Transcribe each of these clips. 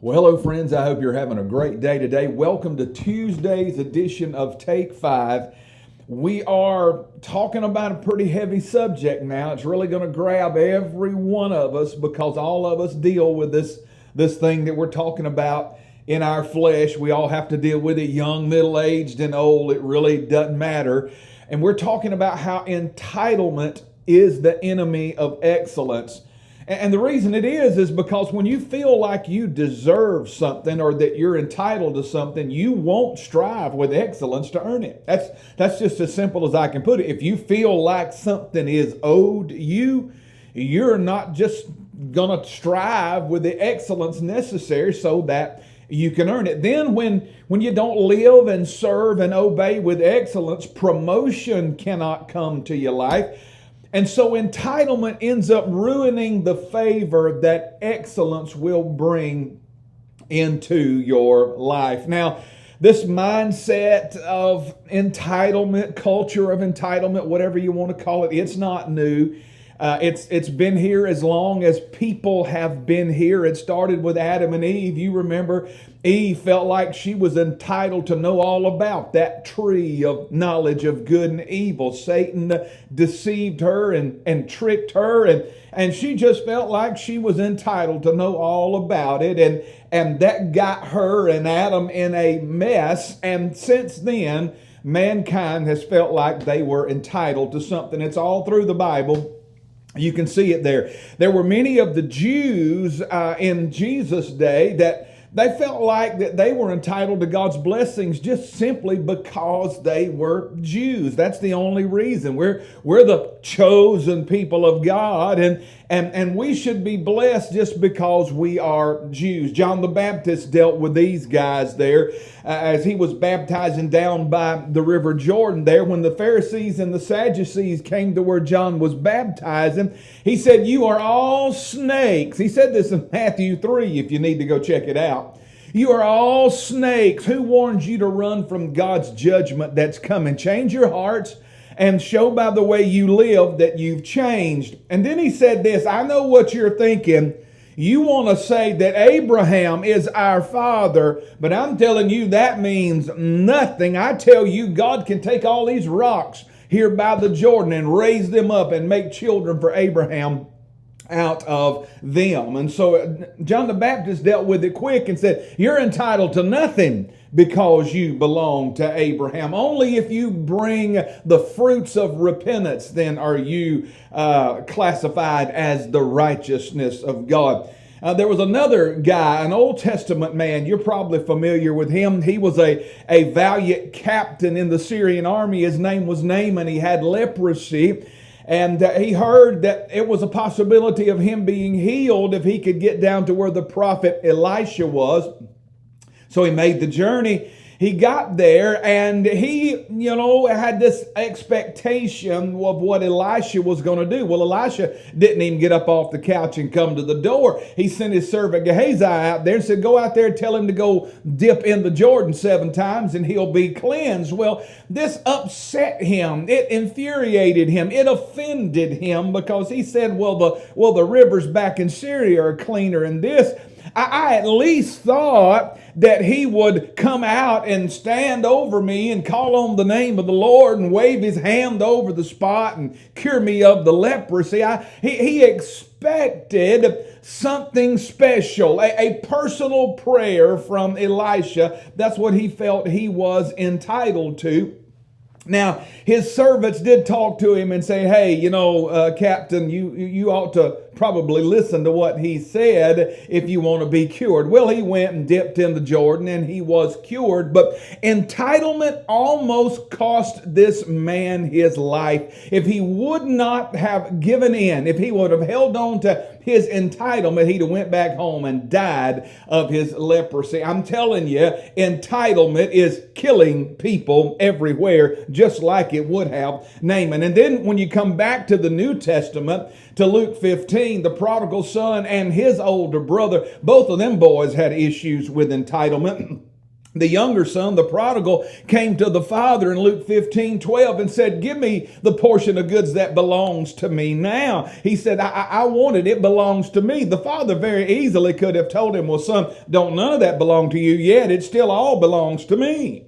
Well, hello, friends. I hope you're having a great day today. Welcome to Tuesday's edition of Take 5. We are talking about a pretty heavy subject now. It's really going to grab every one of us because all of us deal with this thing that we're talking about in our flesh. We all have to deal with it, young, middle-aged, and old. It really doesn't matter. And we're talking about how entitlement is the enemy of excellence. And the reason it is because when you feel like you deserve something or that you're entitled to something, you won't strive with excellence to earn it. That's just as simple as I can put it. If you feel like something is owed you, you're not just going to strive with the excellence necessary so that you can earn it. Then when you don't live and serve and obey with excellence, promotion cannot come to your life. And so entitlement ends up ruining the favor that excellence will bring into your life. Now, this mindset of entitlement, culture of entitlement, whatever you want to call it, it's not new. It's been here as long as people have been here. It started with Adam and Eve. You remember Eve felt like she was entitled to know all about that tree of knowledge of good and evil. Satan deceived her and tricked her, and she just felt like she was entitled to know all about it. And that got her and Adam in a mess. And since then, mankind has felt like they were entitled to something. It's all through the Bible. You can see it there. There were many of the Jews in Jesus' day that they felt like that they were entitled to God's blessings just simply because they were Jews. That's the only reason. We're the chosen people of God, and we should be blessed just because we are Jews. John the Baptist dealt with these guys there as he was baptizing down by the river Jordan there. When the Pharisees and the Sadducees came to where John was baptizing, he said, "You are all snakes." He said this in Matthew 3 if you need to go check it out. "You are all snakes. Who warns you to run from God's judgment that's coming? Change your hearts and show by the way you live that you've changed." And then he said this, "I know what you're thinking. You want to say that Abraham is our father, but I'm telling you that means nothing. I tell you, God can take all these rocks here by the Jordan and raise them up and make children for Abraham out of them." And so John the Baptist dealt with it quick and said, "You're entitled to nothing because you belong to Abraham. Only if you bring the fruits of repentance, then are you classified as the righteousness of God." There was another guy, an Old Testament man. You're probably familiar with him. He was a valiant captain in the Syrian army. His name was Naaman. He had leprosy. And he heard that it was a possibility of him being healed if he could get down to where the prophet Elisha was. So he made the journey. He got there and he, had this expectation of what Elisha was going to do. Well, Elisha didn't even get up off the couch and come to the door. He sent his servant Gehazi out there and said, "Go out there and tell him to go dip in the Jordan 7 times and he'll be cleansed." Well, this upset him. It infuriated him. It offended him because he said, well, the rivers back in Syria are cleaner than this. I at least thought that he would come out and stand over me and call on the name of the Lord and wave his hand over the spot and cure me of the leprosy. He expected something special, a personal prayer from Elisha. That's what he felt he was entitled to. Now, his servants did talk to him and say, "Hey, Captain, you ought to probably listen to what he said if you want to be cured." Well, he went and dipped in the Jordan and he was cured. But entitlement almost cost this man his life. If he would not have given in, if he would have held on to his entitlement, he'd have went back home and died of his leprosy. I'm telling you, entitlement is killing people everywhere, just like it would have Naaman. And then when you come back to the New Testament, to Luke 15, the prodigal son and his older brother, both of them boys had issues with entitlement. The younger son, the prodigal, came to the father in Luke 15:12 and said, give me the portion of goods that belongs to me now. He said, I want it. It belongs to me. The father very easily could have told him, well, son, don't none of that belong to you yet. It still all belongs to me.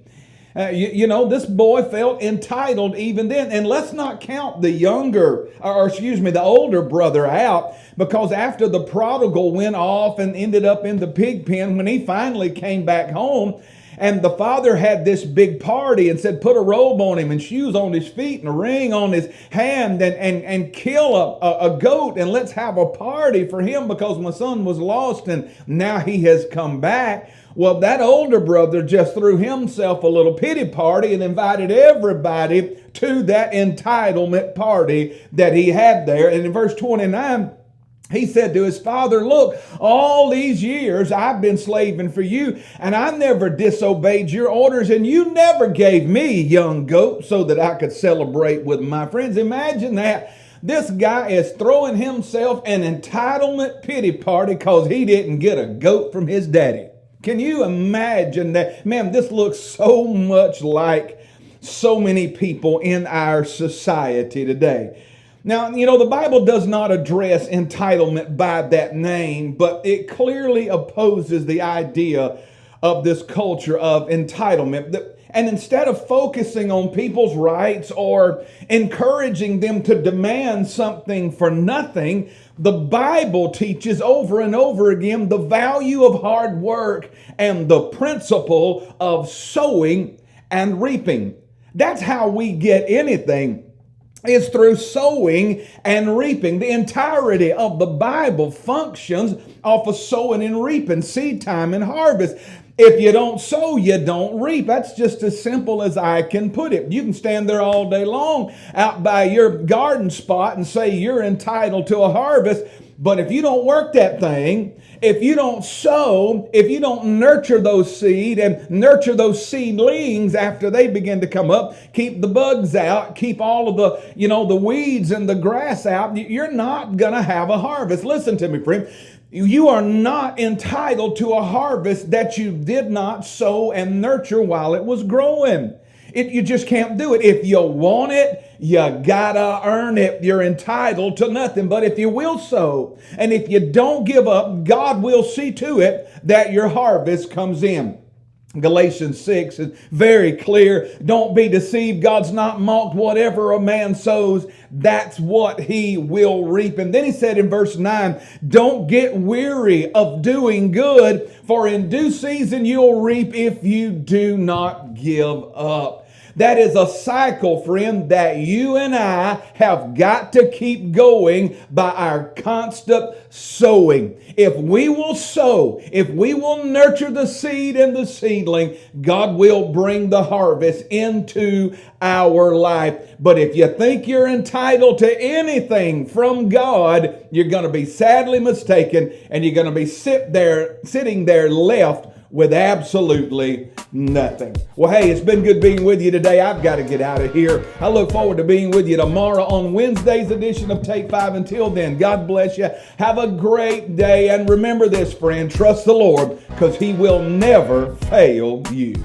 This boy felt entitled even then. And let's not count the older brother out, because after the prodigal went off and ended up in the pig pen, when he finally came back home, and the father had this big party and said, put a robe on him and shoes on his feet and a ring on his hand and kill a goat and let's have a party for him because my son was lost and now he has come back. Well, that older brother just threw himself a little pity party and invited everybody to that entitlement party that he had there. And in verse 29, he said to his father, look, all these years I've been slaving for you, and I never disobeyed your orders, and you never gave me a young goat so that I could celebrate with my friends. Imagine that. This guy is throwing himself an entitlement pity party because he didn't get a goat from his daddy. Can you imagine that? Man, this looks so much like so many people in our society today. Now, the Bible does not address entitlement by that name, but it clearly opposes the idea of this culture of entitlement. And instead of focusing on people's rights or encouraging them to demand something for nothing, the Bible teaches over and over again the value of hard work and the principle of sowing and reaping. That's how we get anything, is through sowing and reaping. The entirety of the Bible functions off of sowing and reaping, seed time and harvest. If you don't sow, you don't reap. That's just as simple as I can put it. You can stand there all day long out by your garden spot and say you're entitled to a harvest, but if you don't work that thing, if you don't sow, if you don't nurture those seed and nurture those seedlings after they begin to come up, keep the bugs out, keep all of the weeds and the grass out, you're not going to have a harvest. Listen to me, friend. You are not entitled to a harvest that you did not sow and nurture while it was growing. You just can't do it. If you want it, you gotta earn it. You're entitled to nothing. But if you will sow, and if you don't give up, God will see to it that your harvest comes in. Galatians 6 is very clear. Don't be deceived. God's not mocked. Whatever a man sows, that's what he will reap. And then he said in verse 9, don't get weary of doing good, for in due season you'll reap if you do not give up. That is a cycle, friend, that you and I have got to keep going by our constant sowing. If we will sow, if we will nurture the seed and the seedling, God will bring the harvest into our life. But if you think you're entitled to anything from God, you're going to be sadly mistaken, and you're going to be sitting there left with absolutely nothing. Well, hey, it's been good being with you today. I've got to get out of here. I look forward to being with you tomorrow on Wednesday's edition of Take 5. Until then, God bless you. Have a great day. And remember this, friend, trust the Lord, because He will never fail you.